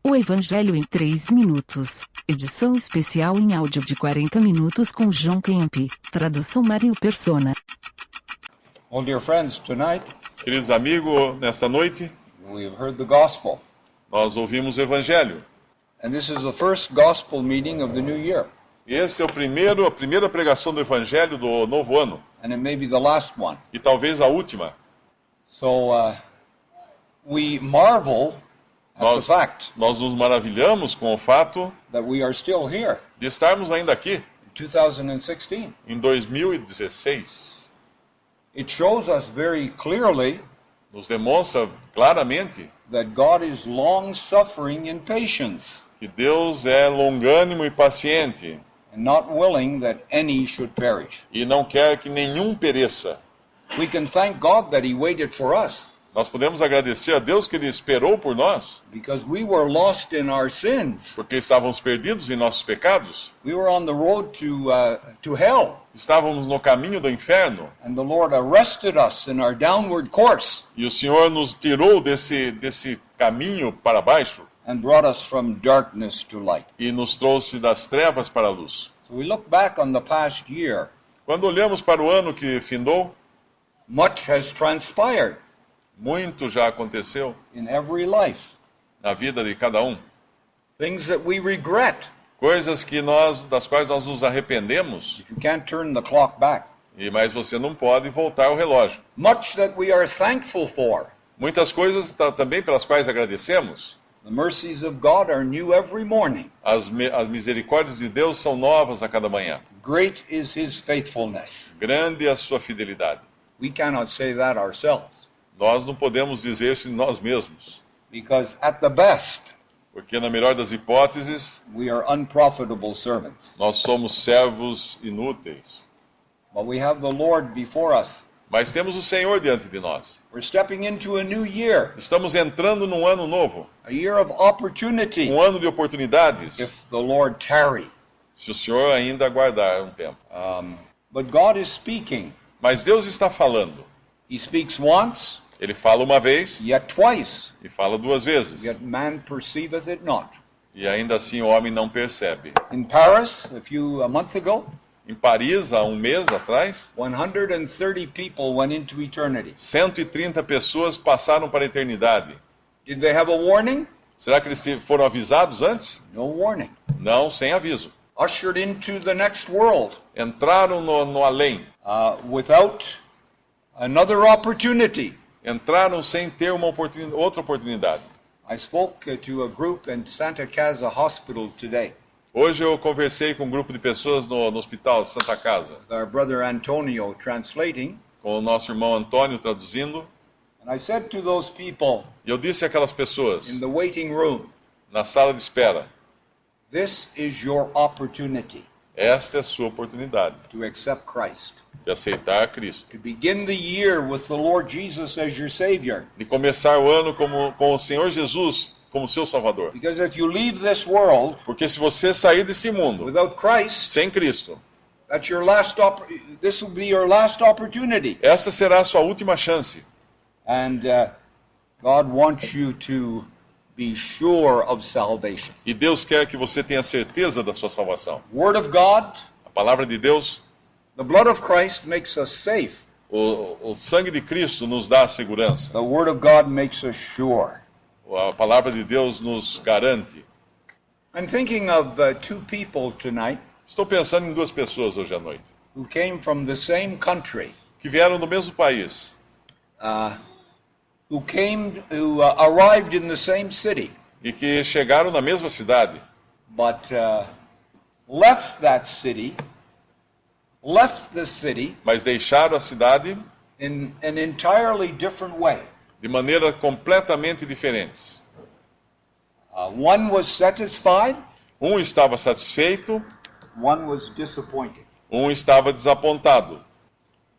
O Evangelho em 3 minutos. Edição especial em áudio de 40 minutos com John Kemp. Tradução Mário Persona. Well, dear friends, tonight Queridos amigos, nesta noite we have heard the gospel. nós ouvimos o Evangelho. And this is the first gospel meeting of the new year. E esse é a primeira pregação do Evangelho do novo ano. And it may be the last one. E talvez a última. So we marvel at the fact Nós nos maravilhamos com o fato that we are still here de estarmos ainda aqui, in 2016. em 2016. It shows us very clearly Nos demonstra claramente that God is long-suffering in patience que Deus é longânimo e paciente and not willing that any should perish. e não quer que nenhum pereça. We can thank God that He waited for us Nós podemos agradecer a Deus que Ele esperou por nós, because we were lost in our sins. porque estávamos perdidos em nossos pecados. We were on the road to hell. Estávamos no caminho do inferno. And the Lord arrested us in our downward course E o Senhor nos tirou desse caminho para baixo and brought us from darkness to light. e nos trouxe das trevas para a luz. So we look back on the past year. Quando olhamos para o ano que findou, Much has transpired muito já aconteceu in every life. na vida de cada um. Things that we regret. Coisas das quais nós nos arrependemos, If you can't turn the clock back. mas você não pode voltar o relógio. Much that we are thankful for. Muitas coisas também pelas quais agradecemos. The mercies of God are new every morning. As misericórdias de Deus são novas a cada manhã. Great is His faithfulness. Grande é a sua fidelidade. We cannot say that ourselves. Nós não podemos dizer isso de nós mesmos, Because at the best, porque na melhor das hipóteses, we are unprofitable servants. nós somos servos inúteis. But we have the Lord before us. Mas temos o Senhor diante de nós. We're stepping into a new year, Estamos entrando num ano novo, a year of opportunity, ano de oportunidades, if the Lord tarry. se o Senhor ainda aguardar um tempo. But God is speaking. Mas Deus está falando. He speaks once, Ele fala uma vez yet twice, e fala duas vezes. yet man perceiveth it not. E ainda assim o homem não percebe. In Paris, a month ago, Em Paris, há um mês atrás, 130 people went into eternity. 130 pessoas passaram para a eternidade. Did they have a warning? Será que eles foram avisados antes? No warning. Não, sem aviso. Ushered into the next world Entraram no além. without another opportunity. Entraram sem ter outra oportunidade. I spoke to a group in Santa Casa Hospital today. Hoje eu conversei com um grupo de pessoas no Hospital Santa Casa, With our brother Antonio translating, com o nosso irmão Antônio traduzindo. and I said to those people E eu disse àquelas pessoas, in the waiting room, na sala de espera, this is your opportunity esta é a sua oportunidade to accept Christ, de aceitar Cristo. to begin the year with the Lord Jesus as your Savior. De começar o ano com o Senhor Jesus como seu Salvador. Because if you leave this world Porque se você sair desse mundo without Christ, sem Cristo, that's your this will be your last opportunity. essa será a sua última chance. And God wants you to be sure of salvation. E Deus quer que você tenha certeza da sua salvação. Word of God, A palavra de Deus, the blood of Christ makes us safe. o sangue de Cristo nos dá a segurança. The Word of God makes us sure. A palavra de Deus nos garante. I'm thinking of two people tonight Estou pensando em duas pessoas hoje à noite, who came from the same country, que vieram do mesmo país, who arrived in the same city, e que chegaram na mesma cidade, but left the city mas deixaram a cidade in an entirely different way. de maneira completamente diferentes. One was satisfied, Um estava satisfeito, one was disappointed. um estava desapontado.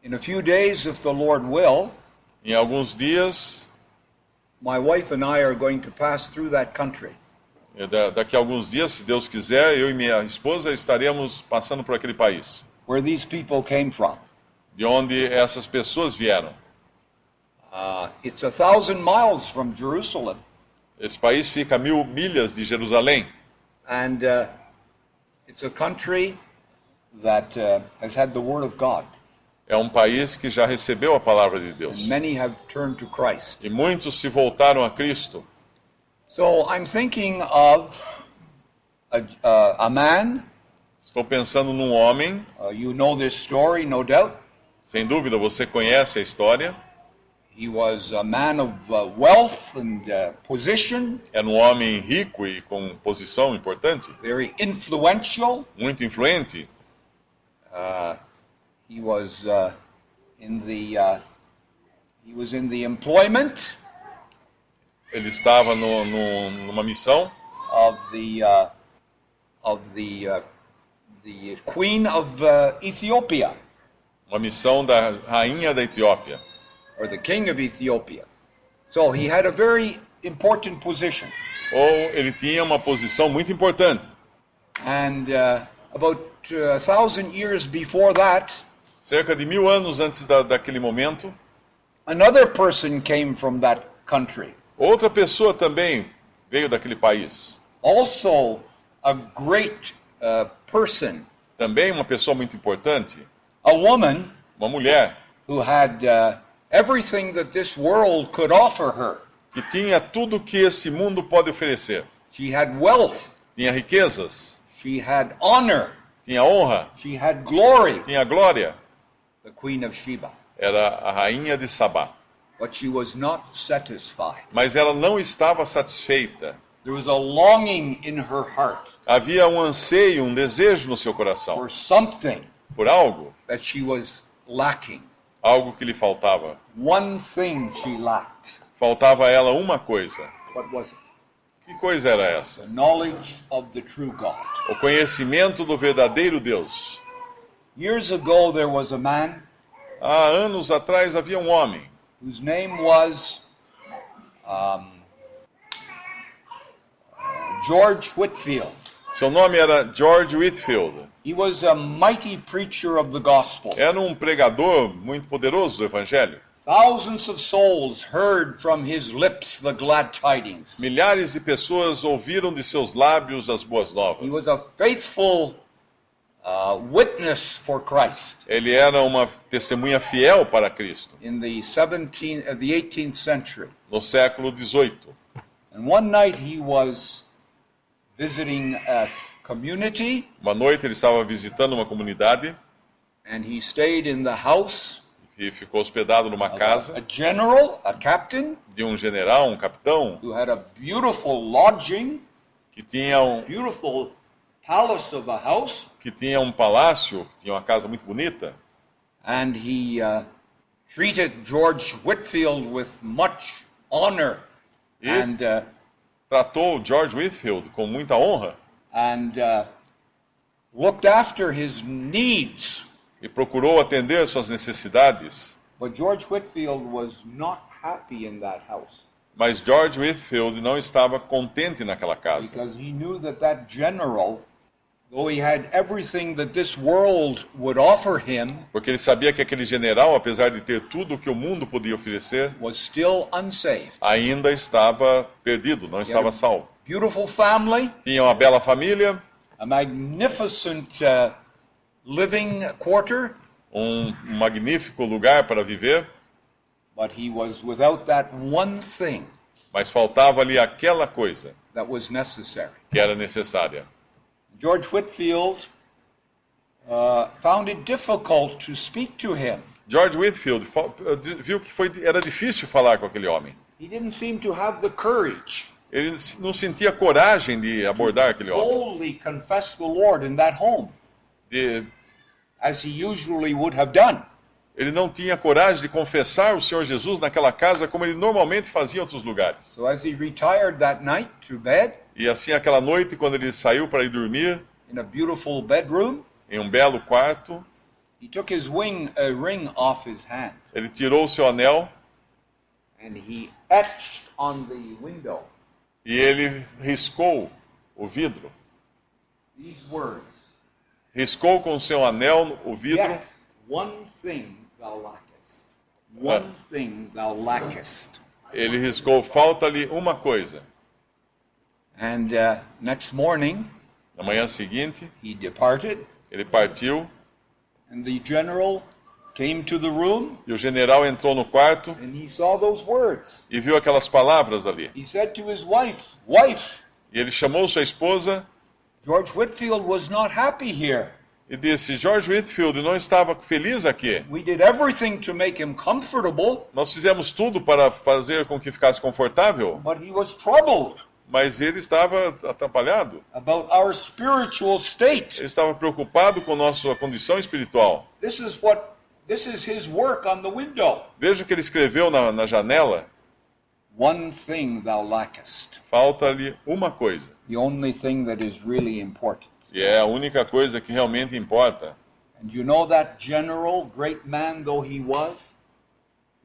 In a few days, if the Lord will, Em alguns dias, my wife and I are going to pass through that country. daqui a alguns dias, se Deus quiser, eu e minha esposa estaremos passando por aquele país, Where these people came from. de onde essas pessoas vieram. It's 1,000 miles from Jerusalem. Esse país fica a 1.000 milhas de Jerusalém. And it's a country that has had the Word of God. É um país que já recebeu a palavra de Deus. And many have turned to Christ. E muitos se voltaram a Cristo. So I'm thinking of a man. Estou pensando num homem, You know this story, no doubt. sem dúvida você conhece a história. He was a man of wealth and position, Era um homem rico e com posição importante, very influential. muito influente. He was in the employment Ele estava numa missão of the Queen of Ethiopia, uma missão da rainha da Etiópia. or the King of Ethiopia. So he had a very important position. Ou ele tinha uma posição muito importante. And about 1,000 years before that, Cerca de 1.000 anos antes daquele momento, another person came from that country. outra pessoa também veio daquele país. Also a great person, Também uma pessoa muito importante, a woman uma mulher who had everything that this world could offer her. que tinha tudo que esse mundo pode oferecer. She had wealth, Tinha riquezas, she had honor, tinha honra, she had glory, tinha glória. the Queen of Sheba. Era a rainha de Sabá. But she was not satisfied. Mas ela não estava satisfeita. There was a longing in her heart Havia um anseio, um desejo no seu coração for something por algo, that she was lacking. algo que lhe faltava. One thing she lacked. Faltava a ela uma coisa. What was it? Que coisa era essa? The knowledge of the true God. O conhecimento do verdadeiro Deus. Years ago there was a man Há anos atrás havia um homem whose name was George Whitefield. Seu nome era George Whitefield. He was a mighty preacher of the gospel. Era um pregador muito poderoso do Evangelho. Thousands of souls heard from his lips the glad tidings. Milhares de pessoas ouviram de seus lábios as boas He novas. was a faithful witness for Christ Ele era uma testemunha fiel para Cristo in the 18th century. no século XVIII. And one night he was visiting a community, Uma noite ele estava visitando uma comunidade and he stayed in the house e ficou hospedado numa of a casa general, a captain, de um general, um capitão, who had a beautiful lodging, que tinha beautiful palace of a house, um palácio, que tinha uma casa muito bonita. and he treated George Whitefield with much honor E and tratou George Whitefield com muita honra looked after his needs. e procurou atender suas necessidades. But George Whitefield was not happy in that house Mas George Whitefield não estava contente naquela casa, because he knew that that general, though he had everything that this world would offer him, porque ele sabia que aquele general, apesar de ter tudo o que o mundo podia oferecer, was still unsaved. ainda estava perdido, não estava salvo. Beautiful family, Tinha uma bela família, a magnificent living quarter, um magnífico lugar para viver, but he was without that one thing mas faltava-lhe aquela coisa that was necessary. que era necessária. George Whitefield found it difficult to speak to him. George Whitefield viu que era difícil falar com aquele homem. He didn't seem to have the courage Ele não sentia coragem de abordar aquele homem, boldly confess the Lord in that home, de as he usually would have done. Ele não tinha coragem de confessar o Senhor Jesus naquela casa como ele normalmente fazia em outros lugares. So as he retired that night to bed, E assim, aquela noite, quando ele saiu para ir dormir, in a beautiful bedroom, em um belo quarto, he took his ring off his hand ele tirou o seu anel and he etched on the window e ele riscou o vidro. these words: Riscou com o seu anel o vidro. Yet one thing thou lackest. One thing thou lackest. Ele riscou, falta-lye uma coisa. And next morning, Na manhã seguinte, he departed, ele partiu and the general came to the room, e o general entrou no quarto and he saw those words. e viu aquelas palavras ali. He said to his wife, "Wife, E ele chamou sua esposa George Whitefield was not happy here. e disse: George Whitefield não estava feliz aqui. We did everything to make him comfortable, Nós fizemos tudo para fazer com que ficasse confortável, but he was troubled mas ele estava atrapalhado. about our spiritual state. Ele estava preocupado com nossa condição espiritual. This is his work on the window. Veja o que ele escreveu na janela. One thing thou lackest, Falta-lhe uma coisa. the only thing that is really important." E é a única coisa que realmente importa. And you know that general, great man though he was,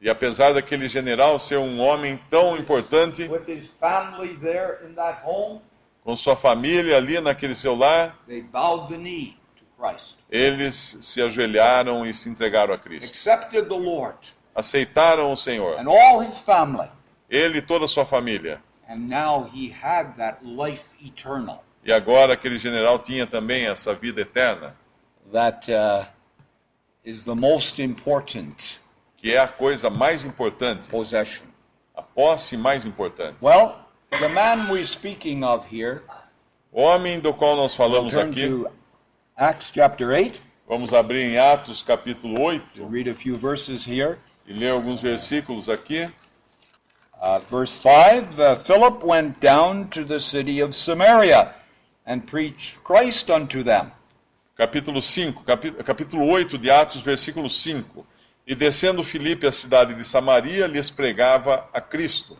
E apesar daquele general ser um homem tão importante, with his family there in that home, com sua família ali naquele seu lar, they bowed the knee to Christ, eles se ajoelharam e se entregaram a Cristo. accepted the Lord Aceitaram o Senhor. and all his family. Ele e toda a sua família. And now he had that life eternal E agora aquele general tinha também essa vida eterna, that is the most important que é a coisa mais importante, possession. a posse mais importante. Well, the man we're speaking of here, O homem do qual nós falamos turn aqui, to Acts chapter 8, vamos abrir em Atos capítulo 8 we'll read a few verses here. e ler alguns versículos aqui. Verse 5, Philip went down to the city of Samaria and preached Christ unto them. Capítulo 5, capítulo 8 de Atos, versículo 5. E descendo Filipe à cidade de Samaria, lhes pregava a Cristo.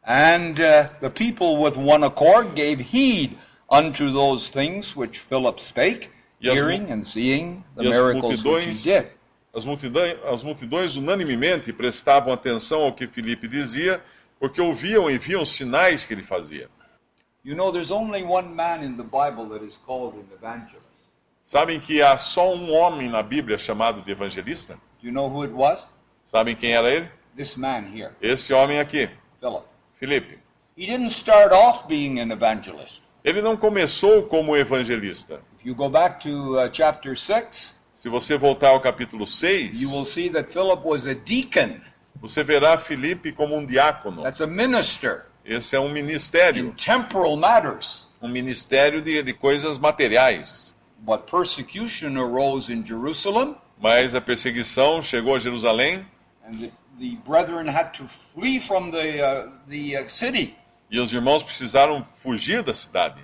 And the people with one accord gave heed unto those things which Philip spake, E as hearing and seeing the e as miracles which he multidões- did. As multidões unanimemente prestavam atenção ao que Filipe dizia, porque ouviam e viam os sinais que ele fazia. You know, there's only one man in the Bible that is called an evangelist. Sabem que há só um homem na Bíblia chamado de evangelista? Do you know who it was? Sabem quem era ele? This man here, Esse homem aqui, Philip. Filipe. He didn't start off being an evangelist. Ele não começou como evangelista. If you go back to chapter 6, Se você voltar ao capítulo 6, you will see that Philip was a deacon. você verá Filipe como um diácono. That's a minister Esse é um in ministério, temporal matters. um ministério de coisas materiais. But persecution arose in Jerusalem, Mas a perseguição chegou a Jerusalém and the brethren had to flee from the city. e os irmãos precisaram fugir da cidade.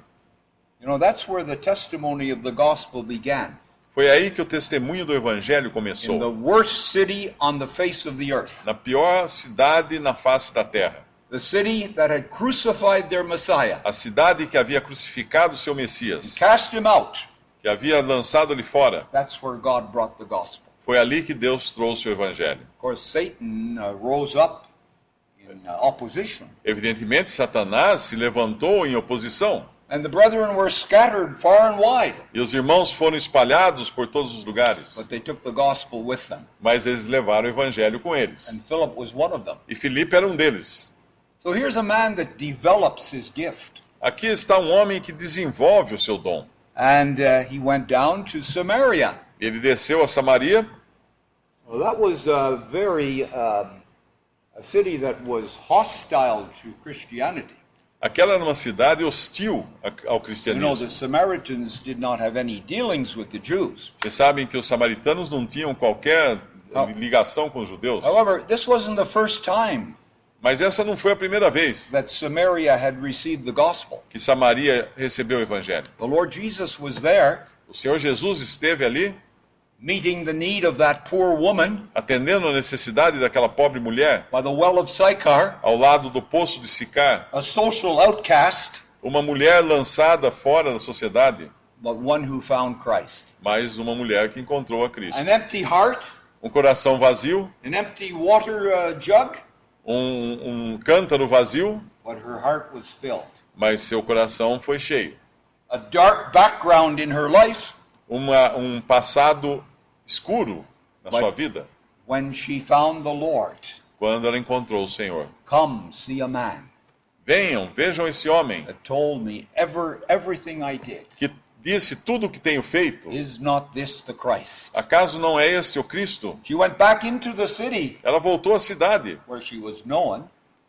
You know, that's where the testimony of the gospel began. Foi aí que o testemunho do evangelho In the começou. worst city on the face of the earth. Na pior cidade na face da terra. The city that had crucified their Messiah, A cidade que havia crucificado seu Messias, cast him out. que havia lançado ele fora. That's where God brought the gospel. Foi ali que Deus trouxe o evangelho. Of course, Satan rose up in opposition. Evidentemente, Satanás se levantou em oposição. And the brethren were scattered far and wide. E os irmãos foram espalhados por todos os lugares. But they took the gospel with them. Mas eles levaram o evangelho com eles. And Philip was one of them. E Filipe era um deles. So here's a man that develops his gift. Aqui está um homem que desenvolve o seu dom. And he went down to Samaria. Ele desceu a Samaria. Well, that was a city that was hostile to Christianity. Aquela era uma cidade hostil ao You know, cristianismo. the Samaritans did not have any dealings with the Jews. Vocês sabem que os samaritanos não tinham qualquer ligação com os judeus. However, this wasn't the first time Mas essa não foi a primeira vez that Samaria had received the gospel. que Samaria recebeu o evangelho. The Lord Jesus was there, O Senhor Jesus esteve ali, meeting the need of that poor woman atendendo a necessidade daquela pobre mulher, by the well of Sychar, ao lado do poço de Sicar, a social outcast, uma mulher lançada fora da sociedade, but one who found Christ. mas uma mulher que encontrou a Cristo. An empty heart, Um coração vazio, an empty water jug, um cântaro vazio, but her heart was filled. mas seu coração foi cheio. A dark background in her life, Um passado escuro na Mas- sua vida, when she found the Lord. quando ela encontrou o Senhor. Come, see a man. venham, vejam esse homem that told me everything I did. que disse tudo o que tenho feito. Is not this the Christ? Acaso não é este o Cristo? She went back into the city Ela voltou à cidade, where she was known,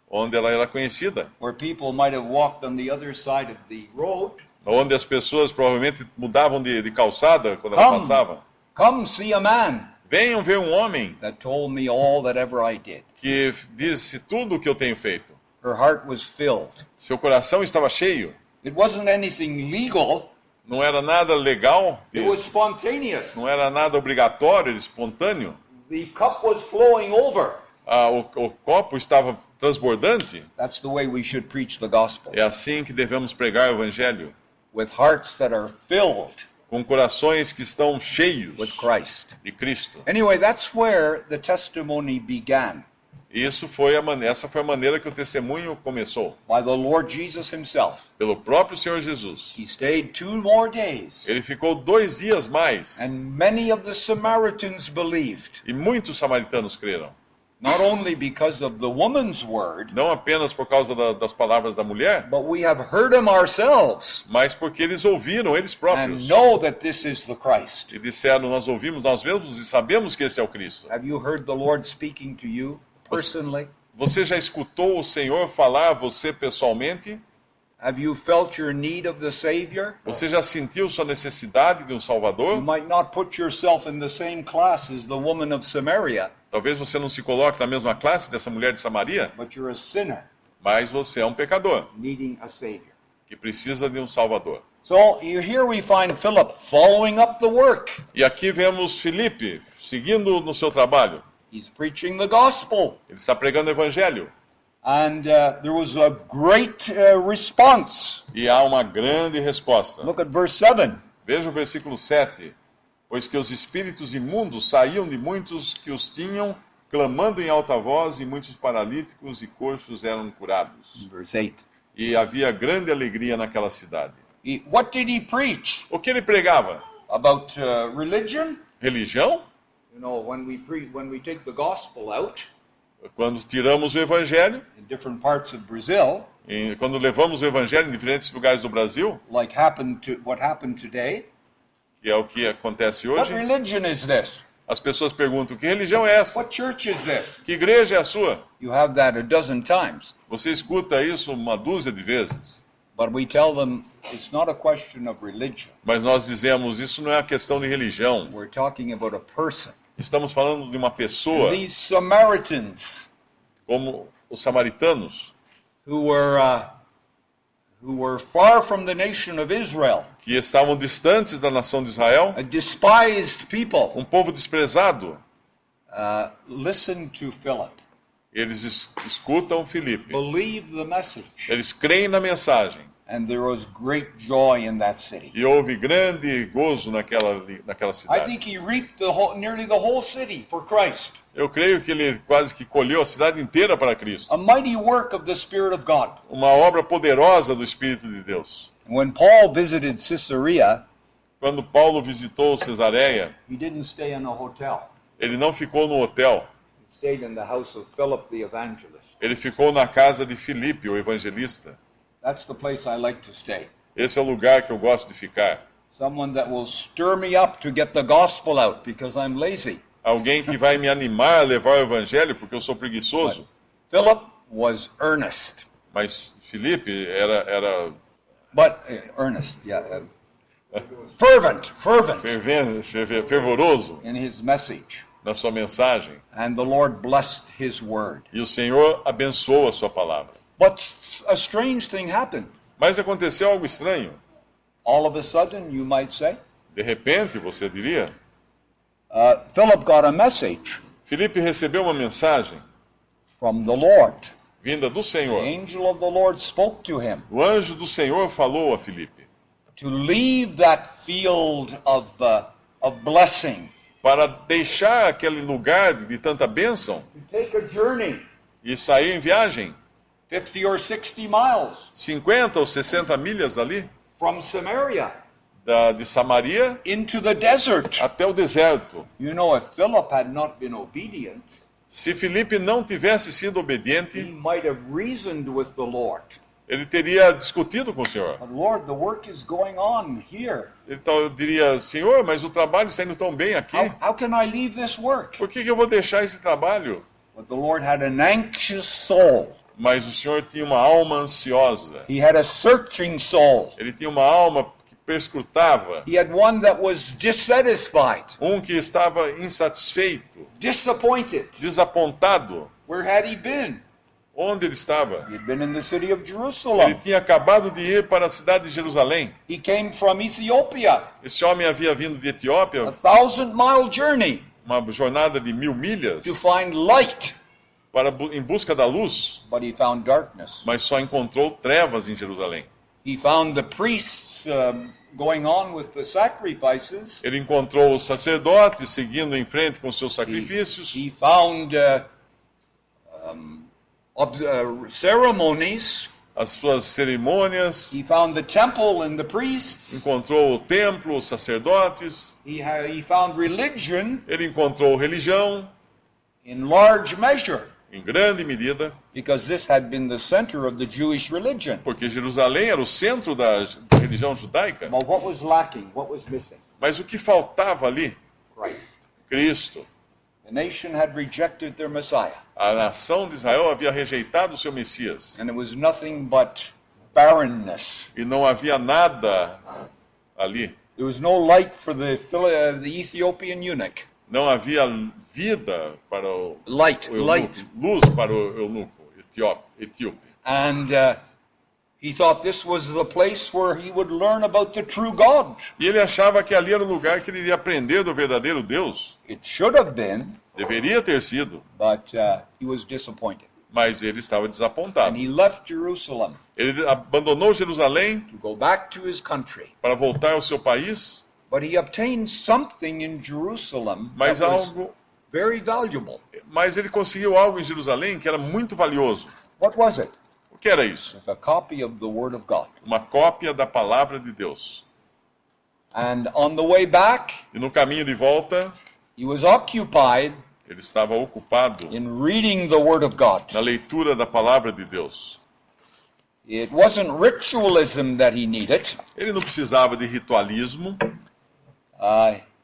onde ela era conhecida, where people might have walked on the other side of the road. onde as pessoas provavelmente mudavam de calçada quando ela passava. Come see a man Venham ver um homem that told me all that ever I did. que disse tudo o que eu tenho feito. Her heart was filled. Seu coração estava cheio. It wasn't anything legal. Não era nada legal, It was spontaneous. não era nada obrigatório, era espontâneo. The cup was flowing over. O copo estava transbordante. That's the way we should preach the gospel. É assim que devemos pregar o evangelho, With hearts that are filled com corações que estão cheios with Christ. de Cristo. Anyway, that's where the testimony began. Essa foi a maneira que o testemunho começou, By the Lord Jesus himself. pelo próprio Senhor Jesus. He stayed 2 more days. Ele ficou 2 dias mais, And many of the Samaritans believed. e muitos samaritanos creram. Not only because of the woman's word, Não apenas por causa das palavras da mulher, but we have heard him ourselves mas porque eles ouviram, eles and próprios. know that this is the Christ. E disseram, nós ouvimos nós mesmos e sabemos que esse é o Cristo. Have you heard the Lord speaking to you personally? Você já escutou o Senhor falar a você pessoalmente? Have you felt your need of the Savior? Você já sentiu sua necessidade de um You Salvador? might not put yourself in the same class as the woman of Samaria, Talvez você não se coloque na mesma classe dessa mulher de Samaria, but you're a sinner mas você é um pecador needing a Savior. que precisa de um Salvador. So here we find Philip following up the work. E aqui vemos Filipe seguindo no seu trabalho. He's preaching the gospel. Ele está pregando o evangelho. And there was a great response. E há uma grande resposta. Look at verse 7. Veja o versículo 7. Pois que os espíritos imundos saíam de muitos que os tinham, clamando em alta voz, e muitos paralíticos e coxos eram curados. Verse 8. E havia grande alegria naquela cidade. What did he preach? O que ele pregava? About religion? Religião? You know, when we take the gospel out Quando tiramos o evangelho, in different parts of Brazil, quando levamos o evangelho em diferentes lugares do Brasil, like what happened today, que é o que acontece what hoje, religion is this? as pessoas perguntam, que religião é essa? What church is this? Que igreja é a sua? You have that a dozen times. Você escuta isso uma dúzia de vezes. But we tell them it's not a question of religion. Mas nós dizemos, isso não é uma questão de religião. We're talking about a person. Estamos falando de uma pessoa, These Samaritans como os samaritanos, who were far from the nation of Israel, que estavam distantes da nação de Israel, a despised people, um povo desprezado. listen to Philip. Eles escutam Filipe. Believe the message. Eles creem na mensagem. And there was great joy in that city. E houve grande gozo naquela I cidade. think he reaped nearly the whole city for Christ. Eu creio que ele quase que colheu a cidade inteira para Cristo. A mighty work of the Spirit of God. Uma obra poderosa do Espírito de Deus. When Paul visited Caesarea, Quando Paulo visitou Cesareia, he didn't stay in a hotel. ele não ficou no hotel. He stayed in the house of Philip the evangelist. Ele ficou na casa de Filipe, o evangelista. That's the place I like to stay. Esse é o lugar que eu gosto de ficar. Someone that will stir me up to get the gospel out because I'm lazy. Alguém que vai me animar a levar o evangelho, porque eu sou preguiçoso. Philip was earnest. Mas Filipe era Earnest, yeah. Fervent fervoroso in his message. na sua mensagem. And the Lord blessed his word. E o Senhor abençoou a sua palavra. But a strange thing happened. Mas aconteceu algo estranho. All of a sudden, you might say, De repente, você diria, Philip got a message Filipe recebeu uma mensagem from the Lord. vinda do The Senhor. angel of the Lord spoke to him O anjo do Senhor falou a Filipe to leave that field of blessing, para deixar aquele lugar de tanta bênção to take a journey, e sair em viagem 50 or 60 miles 50 ou 60 milhas dali, from Samaria de Samaria into the desert. até o deserto. You know, if Philip had not been obedient, Se Filipe não tivesse sido he obediente, might have reasoned with the Lord. ele teria discutido com o Senhor. But Lord, the work is going on here. Então eu diria, Senhor, mas o trabalho está indo tão bem aqui. How can I leave this work? Por que eu vou deixar esse trabalho? But the Lord had an anxious soul. Mas o Senhor tinha uma alma ansiosa. He had a searching soul. Ele tinha uma alma que perscrutava. He had one that was dissatisfied, Que estava insatisfeito, disappointed. desapontado. Where had he been? Onde ele estava? He had been in the city of Ele Jerusalem. tinha acabado de ir para a cidade de Jerusalém. He came from Ethiopia, Esse homem havia vindo de Etiópia, a 1,000-mile journey uma jornada de 1000 milhas, to find light. em busca da luz, But he found darkness. mas só encontrou trevas em Jerusalém. He found the priests going on with the sacrifices. Ele encontrou os sacerdotes seguindo em frente com seus sacrifícios. He found ceremonies. As suas cerimônias. He found the temple and the priests. Encontrou o templo, os sacerdotes. He found religion Ele encontrou religião. In large measure. Em grande medida. Because this had been the center of the Jewish religion. Porque Jerusalém era o centro da religião judaica. But what was lacking? What was missing? Mas o que faltava ali? Christ. Cristo. The nation had rejected their Messiah. A nação de Israel havia rejeitado o seu Messias. And it was nothing but barrenness. E não havia nada ali. There was no light for the Ethiopian eunuch. Não havia vida para o light. Luz para o eunuco etíope. And he thought this was the place where he would learn about the true God. E ele achava que ali era o lugar que ele iria aprender do verdadeiro Deus. It should have been. Deveria ter sido. But he was disappointed. Mas ele estava desapontado. And he left Jerusalem. Ele abandonou Jerusalém to go back to his country. Para voltar ao seu país. But he obtained something in Jerusalem mas that was very valuable. Mas ele conseguiu algo em Jerusalém que era muito valioso. What was it? O que era isso? A copy of the Word of God. Uma cópia da palavra de Deus. And on the way back, e no caminho de volta, he was occupied ele estava ocupado in reading the Word of God. Na leitura da palavra de Deus. It wasn't ritualism that he needed. Ele não precisava de ritualismo.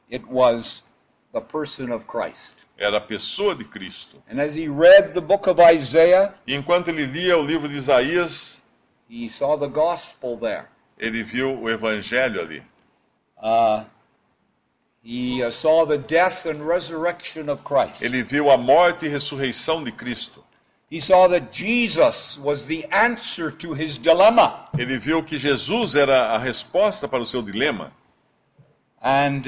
It was the person of Christ. Era a pessoa de Cristo. And as he read the book of Isaiah, e enquanto ele lia o livro de Isaías, he saw the gospel there. Ele viu o evangelho ali. He saw the death and resurrection of Christ. Ele viu a morte e ressurreição de Cristo. He saw that Jesus was the answer to his dilemma. Ele viu que Jesus era a resposta para o seu dilema. And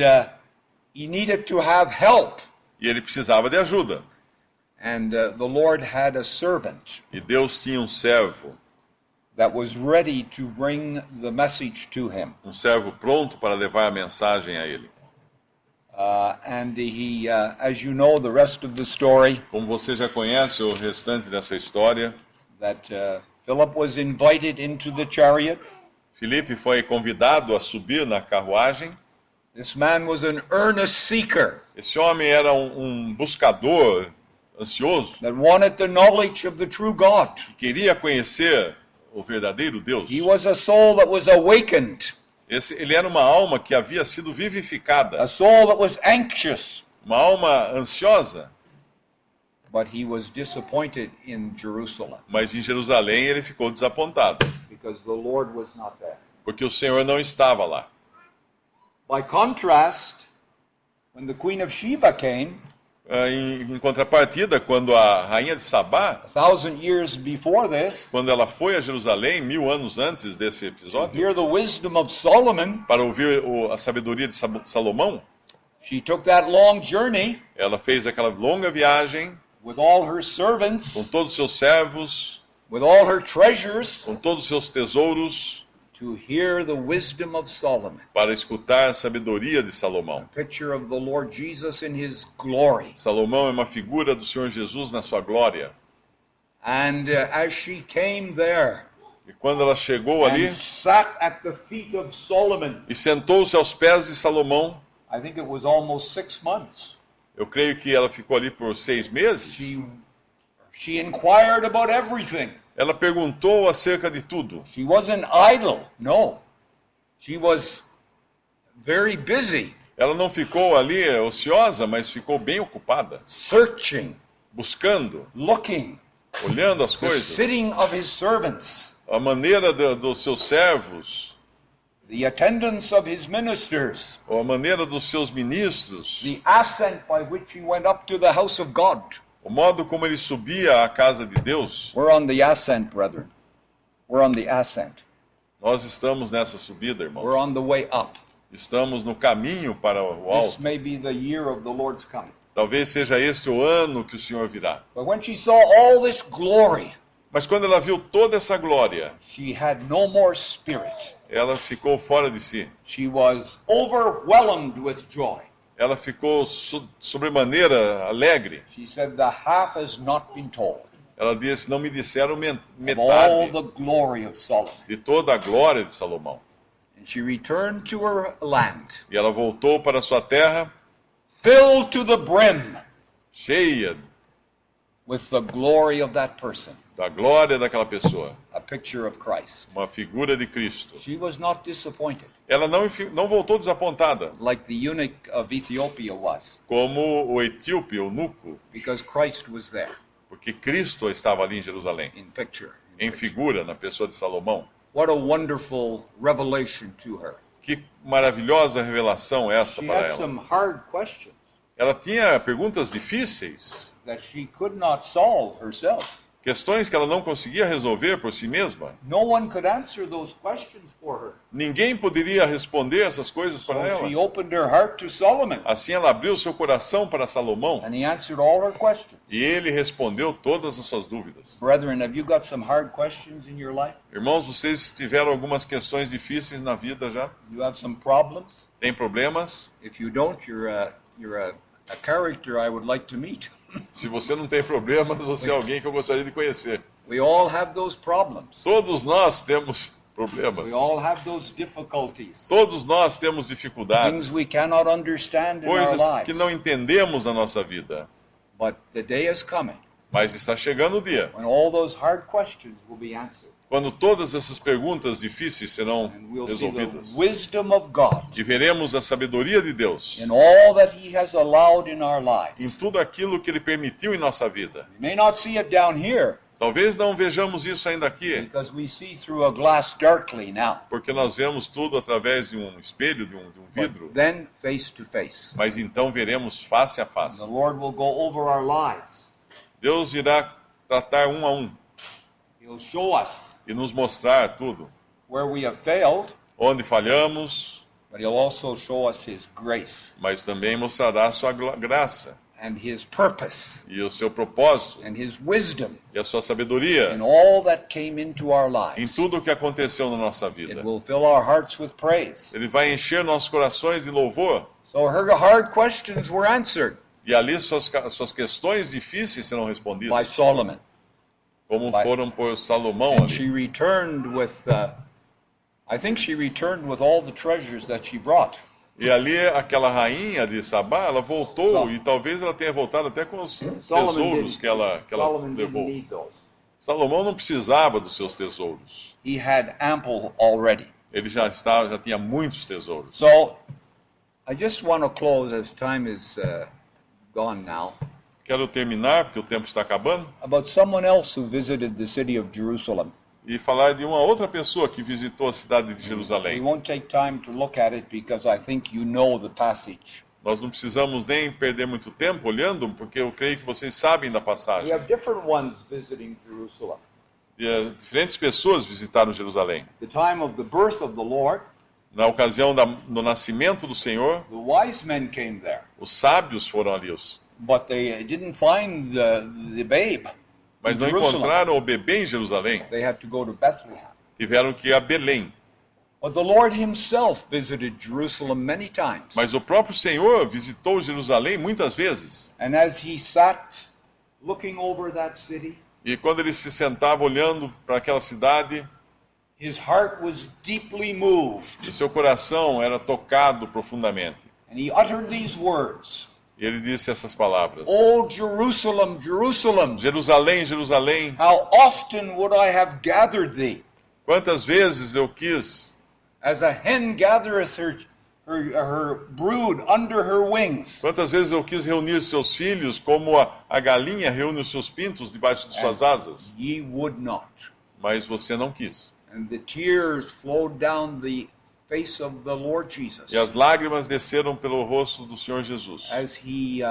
he needed to have help. E ele precisava de ajuda. And the Lord had a servant. E Deus tinha servo. That was ready to bring the message to him. Servo pronto para levar a mensagem a ele. And he, as you know, the rest of the story. Como você já conhece o restante dessa história. That Philip was invited into the chariot. Filipe foi convidado a subir na carruagem. This man was an earnest seeker. Esse homem era buscador ansioso. That wanted the knowledge of the true God. Que queria conhecer o verdadeiro Deus. He was a soul that was awakened. Ele era uma alma que havia sido vivificada. A soul that was anxious. Uma alma ansiosa. But he was disappointed in Jerusalem. Mas em Jerusalém ele ficou desapontado. Because the Lord was not there. Porque o Senhor não estava lá. By contrast, when the Queen of Sheba came, em contrapartida, quando a rainha de Sabá, 1,000 years before this, quando ela foi a Jerusalém 1000 anos antes desse episódio, hear the wisdom of Solomon, para ouvir a sabedoria de Salomão, she took that long journey, ela fez aquela longa viagem, with all her servants, com todos os seus servos, with all her treasures, com todos os seus tesouros, to hear the wisdom of Solomon. Para escutar a sabedoria de Salomão. A picture of the Lord Jesus in his glory. Salomão é uma figura do Senhor Jesus na sua glória. And as she came there, e quando ela chegou ali, sat at the feet of Solomon, e sentou-se aos pés de Salomão, I think it was almost 6 months. Eu creio que ela ficou ali por 6 meses. She inquired about everything. Ela perguntou acerca de tudo. She wasn't idle, no. She was very busy, Ela não ficou ali ociosa, mas ficou bem ocupada, searching, buscando, looking, olhando as the coisas, sitting of his servants, a maneira dos seus servos, the attendance of his ministers, ou a maneira dos seus ministros, the ascent by which he went up to the house of God. o modo como ele subia à casa de Deus. We're on the ascent, brethren. We're on the ascent. Nós estamos nessa subida, irmão. We're on the way up. Estamos no caminho para o This alto. may be the year of the Lord's coming. Talvez seja este o ano que o Senhor virá. But when she saw all this glory, Mas quando ela viu toda essa glória, she had no more spirit. ela ficou fora de si. She was overwhelmed with joy. Ela ficou sobremaneira alegre. She said, the half has not been told Ela disse, não me disseram of all metade the glory of Solomon. de toda a glória de Salomão. And she returned to her land, E ela voltou para sua terra filled to the brim cheia with the glory of that person, da glória daquela pessoa, a picture of Christ. uma figura de Cristo. She was not disappointed, Ela não voltou desapontada, like the eunuch of Ethiopia was, como o etíope, o eunuco, because Christ was there porque Cristo estava ali em Jerusalém, in picture. em figura, na pessoa de Salomão. What a wonderful revelation to her. Que maravilhosa revelação essa She para had ela. some hard questions Ela tinha perguntas difíceis, that she could not solve herself. questões que ela não conseguia resolver por si mesma. No one could answer those questions for her. Ninguém poderia responder essas coisas para So she ela. opened her heart to Solomon, Assim ela abriu seu coração para Salomão and he answered all her questions. e ele respondeu todas as suas dúvidas. Brethren, have you got some hard questions in your life? Irmãos, vocês tiveram algumas questões difíceis na vida já? You have some problems? Tem problemas? If you don't, you're a character I would like to meet. Se você não tem problemas, você é alguém que eu gostaria de conhecer. We all have those problems. Todos nós temos problemas. We all have those difficulties. Todos nós temos dificuldades. Things we cannot understand in our Coisas que lives. não entendemos na nossa vida. But the day is coming Mas está chegando o dia when all those hard questions will be answered. quando todas essas perguntas difíceis serão And we'll see the resolvidas. wisdom of God E veremos a sabedoria de Deus in all that He has allowed in our em lives. tudo aquilo que Ele permitiu em nossa vida. We may not see it down here Talvez não vejamos isso ainda aqui, because we see through a glass darkly now. porque nós vemos tudo através de um espelho, de um vidro. But then face to face. Mas então veremos face a The face. Lord will go over our lives. Deus irá tratar um a um He'll show us e nos mostrar tudo. where we have failed, Onde falhamos, but He'll also show us His grace mas também mostrará a sua graça and His purpose e o seu propósito and His wisdom e a sua sabedoria in all that came into our em lives. tudo o que aconteceu na nossa It vida. will fill our hearts with praise. Ele vai encher nossos corações de louvor So her hard questions were answered e ali suas questões difíceis serão by respondidas, Solomon. como foram por Salomão And ali. she returned with, I think she returned with all the treasures that she brought. E ali aquela rainha de Sabá, ela voltou e talvez ela tenha voltado até com os tesouros que ela Solomon didn't levou. need those. Salomão não precisava dos seus tesouros. He had ample already. Ele já tinha muitos tesouros. So I just want to close as time is gone now. Quero terminar, porque o tempo está acabando, About someone else who visited the city of Jerusalem. e falar de uma outra pessoa que visitou a cidade de We Jerusalém. won't take time to look at it because I think you know the passage. Nós não precisamos nem perder muito tempo olhando, porque eu creio que vocês sabem da We passagem. have different ones visiting Jerusalem. E, diferentes pessoas visitaram Jerusalém. The time of the birth of the Lord, Na ocasião do nascimento do Senhor, the wise men came there, os sábios foram ali, but they didn't find the babe mas in não Jerusalem. encontraram o bebê em Jerusalém. They had to go to Bethlehem. Tiveram que ir a Belém. But the Lord himself visited Jerusalem many times. Mas o próprio Senhor visitou Jerusalém muitas vezes. And as he sat looking over that city, E quando ele se sentava olhando para aquela cidade, his heart was deeply moved. o seu coração era tocado profundamente. And he uttered these words. E ele disse essas palavras: "O Jerusalem, Jerusalem, Jerusalém, Jerusalém, how often would I have gathered thee, quantas vezes eu quis, as a hen gathereth her brood under her wings, quantas vezes eu quis reunir seus filhos, como a galinha reúne os seus pintos debaixo de suas asas, ye would not. mas você não quis. And the tears flowed down the face of the Lord Jesus E as lágrimas desceram pelo rosto do Senhor Jesus, as he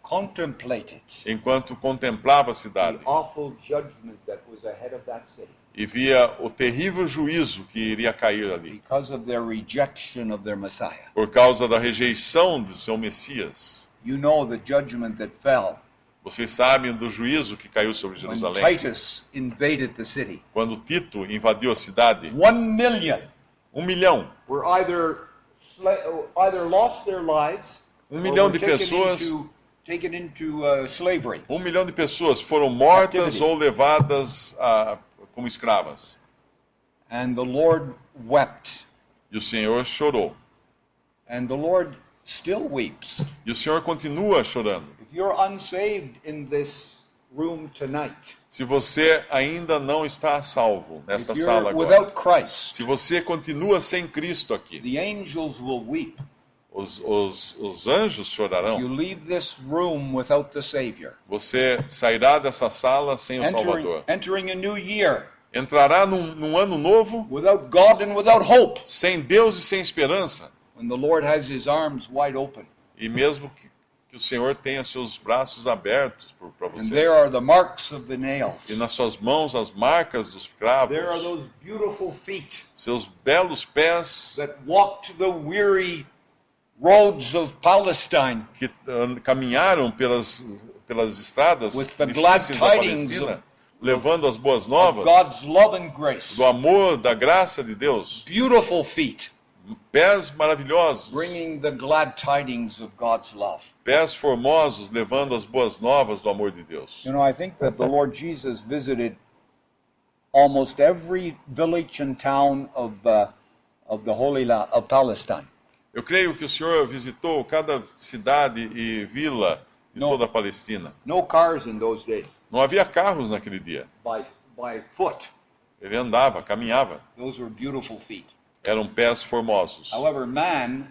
contemplated enquanto contemplava a the cidade awful judgment that was ahead of that city e via o terrível juízo que iria cair ali, because of their rejection of their Messiah. por causa da rejeição do seu Messias. You know the judgment that fell Vocês sabem do juízo que caiu sobre when Jerusalém, Titus invaded the city. quando Tito invadiu a cidade. 1 million 1 milhão. were either lost their lives 1 or milhão were de pessoas, taken into slavery. 1 milhão de pessoas foram mortas Captivity. ou levadas como escravas. And the Lord wept. E o Senhor chorou. And the Lord still weeps. E o Senhor continua chorando. If you're unsaved in this room tonight, Se você ainda não está salvo nesta if sala you're agora, without Christ, se você continua sem Cristo aqui, the angels will weep. os anjos If chorarão. you leave this room without the Savior, Você sairá dessa sala sem o Salvador. entering a new year Entrará num ano novo without God and without hope, sem Deus e sem esperança. when the Lord has his arms wide open. E mesmo que o Senhor tenha seus braços abertos para And você. there are the marks of the nails. E nas suas mãos as marcas dos cravos. There are those beautiful feet Seus belos pés that walked the weary roads of Palestine que caminharam pelas estradas with the glad difíceis da tidings Palestina, levando as boas of novas God's love and grace. do amor, da graça de Deus. Beautiful feet Pés maravilhosos, bringing the glad tidings of God's love. pés formosos, levando as boas novas do amor de Deus. You know, I think that the Lord Jesus visited almost every village and town of the Holy Land of Palestine. Eu creio que o Senhor visitou cada cidade e vila de Não. toda a Palestina. No cars in those days, Não havia carros naquele dia. by foot. Ele andava, caminhava. Those were beautiful feet. Eram pés formosos. However, man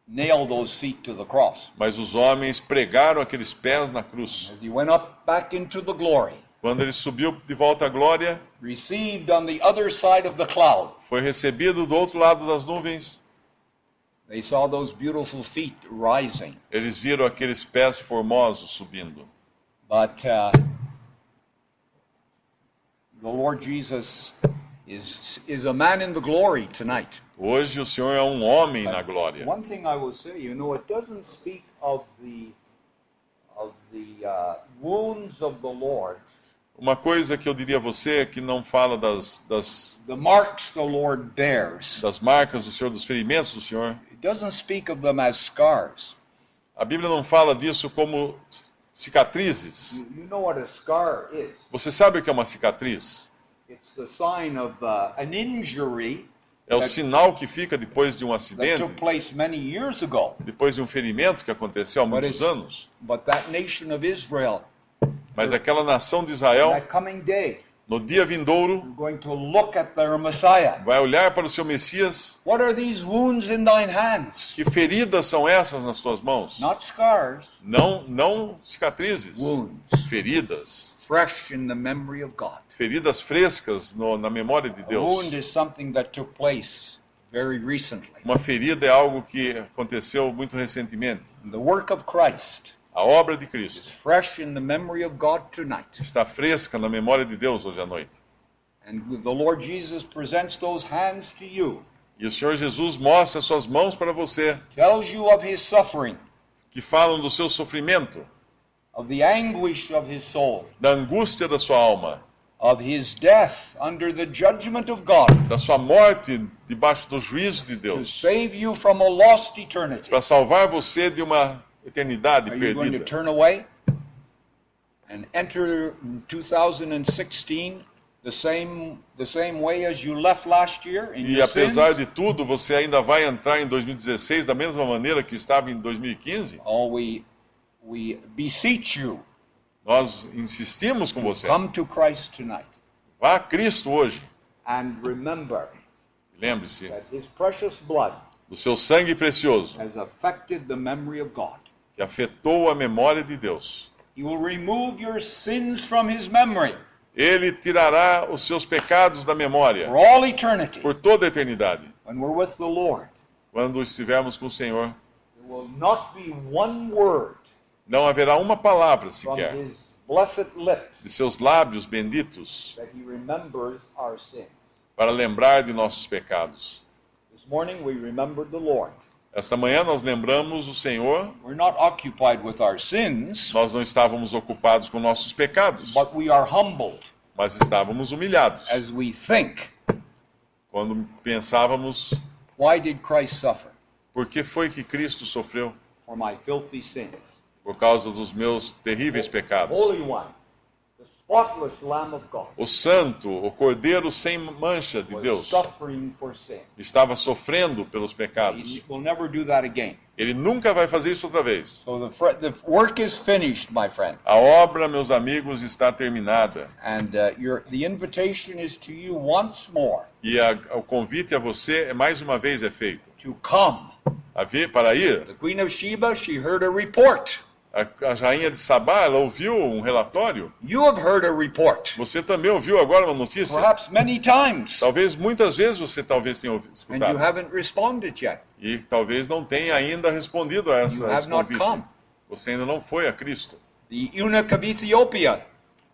nailed those feet to the cross. Mas os homens pregaram aqueles pés na cruz. As he went up back into the glory, Quando ele subiu de volta à glória, received on the other side of the cloud, foi recebido do outro lado das nuvens. they saw those beautiful feet rising. Eles viram aqueles pés formosos subindo. But the Lord Jesus is a man in the glory tonight. Hoje o Senhor é um homem na glória. One thing I will say, you know, it doesn't speak of the wounds of the Lord, Uma coisa que eu diria a você é que não fala das the marks the Lord bears. marcas do Senhor, dos ferimentos do Senhor. It doesn't speak of them as scars. A Bíblia não fala disso como cicatrizes. You know what a scar is. Você sabe o que é uma cicatriz? It's the sign of an injury É o sinal que fica depois de um that acidente, took place many years ago. depois de um ferimento que aconteceu há muitos anos. But that nation of Israel, Mas aquela nação de Israel, that coming day, no dia vindouro, are going to look at their Messiah. vai olhar para o seu Messias. What are these wounds in thine hands? Que feridas são essas nas tuas mãos? Not scars, Não cicatrizes. wounds, Feridas. fresh in the memory of God. Feridas frescas na memória de A Deus. wound is something that took place very recently. Uma ferida é algo que aconteceu muito recentemente. The work of Christ A obra de is Cristo fresh in the memory of God tonight. está fresca na memória de Deus hoje à noite. And the Lord Jesus presents those hands to you, E o Senhor Jesus mostra as suas mãos para você, tells you of his suffering, que falam do seu sofrimento, of the anguish of his soul, da angústia da sua alma, of his death under the judgment of God, da sua morte debaixo do juízo de to Deus, save you from a lost eternity. para salvar você de uma eternidade Are you going to perdida. turn away and enter 2016 the same way as you left last year in E your sins? apesar de tudo, você ainda vai entrar em 2016 da mesma maneira que estava em 2015? we beseech you, Nós insistimos com você. come to Christ tonight. Vá a Cristo hoje. And remember Lembre-se that his precious blood do seu sangue precioso, has affected the memory of God. que afetou a memória de Deus. He will remove your sins from his memory Ele tirará os seus pecados da memória for all eternity. por toda a eternidade. When we're with the Lord, Quando estivermos com o Senhor, there will not be one word não haverá uma palavra from sequer his blessed lips de seus lábios benditos that he remembers our sins. para lembrar de nossos pecados. This morning we remembered the Lord. Esta manhã nós lembramos o Senhor. We're not occupied with our sins, Nós não estávamos ocupados com nossos pecados, but we are humbled mas estávamos humilhados. as we think, Quando pensávamos, why did Christ suffer? por que foi que Cristo sofreu? For my filthy sins. Por causa dos meus terríveis pecados. Holy One, the spotless Lamb of God, O Santo, o Cordeiro sem mancha de was Deus, suffering for sin. estava sofrendo pelos pecados. He will never do that again. Ele nunca vai fazer isso outra vez. So the work is finished, my friend. A obra, meus amigos, está terminada. And the invitation is to you once more E o convite a você, mais uma vez, é feito. to come. Para ir, The Queen of Sheba, she heard a report. a rainha de Sabá, ela ouviu um relatório. You have heard a report. Você também ouviu agora uma notícia? Perhaps many times. Talvez muitas vezes você tenha And you escutado. haven't responded yet. E talvez não tenha ainda respondido a You esse have not convite. come. Você ainda não foi a Cristo. The eunuch of Ethiopia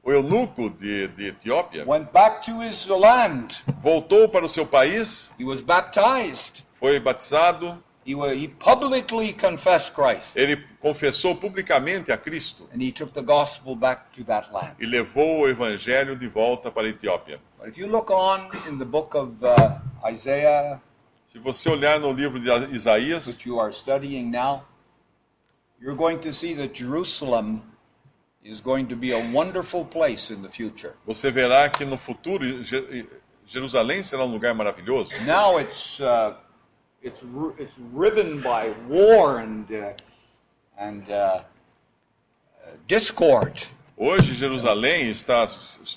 O eunuco de Etiópia went back to his land. voltou para o seu país, He was baptized. foi batizado, He publicly confessed Christ. ele confessou publicamente a Cristo And he took the gospel back to that land. e levou o evangelho de volta para a Etiópia. But if you look on in the book of Isaiah, Se você olhar no livro de Isaías, which you are studying now, you're going to see that Jerusalem is going to be a wonderful place in the future. você verá que no futuro Jerusalém será um lugar maravilhoso. Now it's riven by war and discord. Hoje Jerusalém está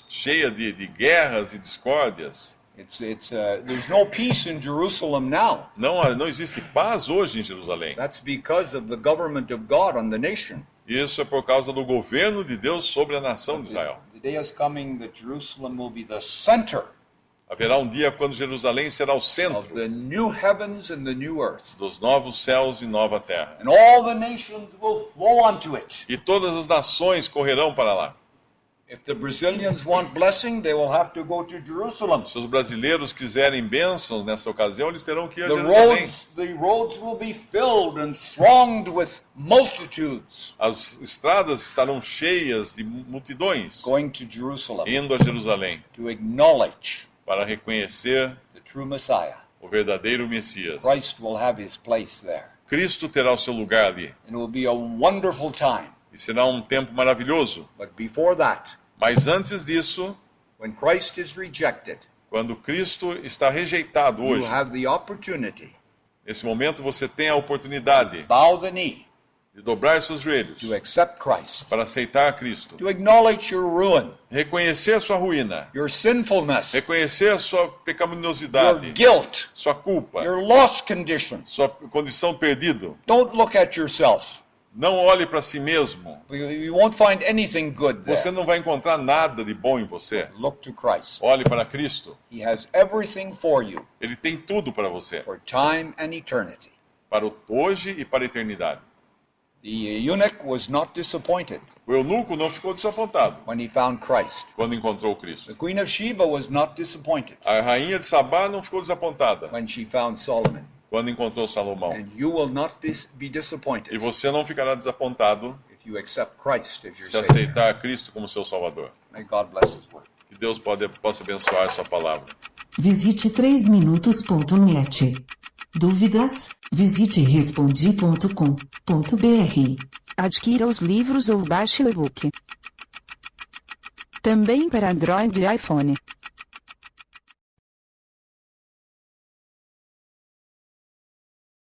cheia de guerras e discórdias. There's no peace in Jerusalem now. Não existe paz hoje em Jerusalém. That's because of the government of God on the nation. Isso é por causa do governo de Deus sobre a nação de Israel. The day is coming that Jerusalem will be the center Haverá um dia quando Jerusalém será o of centro the new heavens and the new earth. dos novos céus e nova terra. And all the nations will flow onto it. E todas as nações correrão para lá. If the Brazilians want blessing, they will have to go to Jerusalem. Se os brasileiros quiserem bênçãos nessa ocasião, eles terão que ir a Jerusalém. The roads will be filled and thronged with multitudes As estradas estarão cheias de multidões going to Jerusalem indo a Jerusalém to acknowledge para reconhecer the true Messiah. o verdadeiro Messias. Christ will have his place there. Cristo terá o seu lugar ali. And it will be a wonderful time. E será um tempo maravilhoso. But before that, Mas antes disso, when Christ is rejected, quando Cristo está rejeitado you hoje, have the opportunity nesse momento você tem a oportunidade to bow the knee, de dobrar seus joelhos to accept Christ, para aceitar Cristo. to acknowledge your ruin, Reconhecer a sua ruína. your sinfulness, Reconhecer a sua your pecaminosidade, guilt, sua culpa, your lost condition. sua condição perdido. Don't look at yourself. Não olhe para si mesmo. You won't find anything good Você there. não vai encontrar nada de bom em você. Look to Christ. Olhe para Cristo. He has everything for you Ele tem tudo para você, for time and eternity. para o hoje e para a eternidade. The eunuch was not disappointed O eunuco não ficou desapontado when he found Christ. quando encontrou The Cristo. Queen of Sheba was not disappointed A rainha de Sabá não ficou desapontada when she found Solomon. quando encontrou Salomão. And you will not be E disappointed você não ficará desapontado if you accept Christ as your se Savior. aceitar Cristo como seu Salvador. May God bless His word. Que Deus possa abençoar a sua palavra. Visite 3minutos.net. Dúvidas? Visite respondi.com.br. Adquira os livros ou baixe o e-book. Também para Android e iPhone.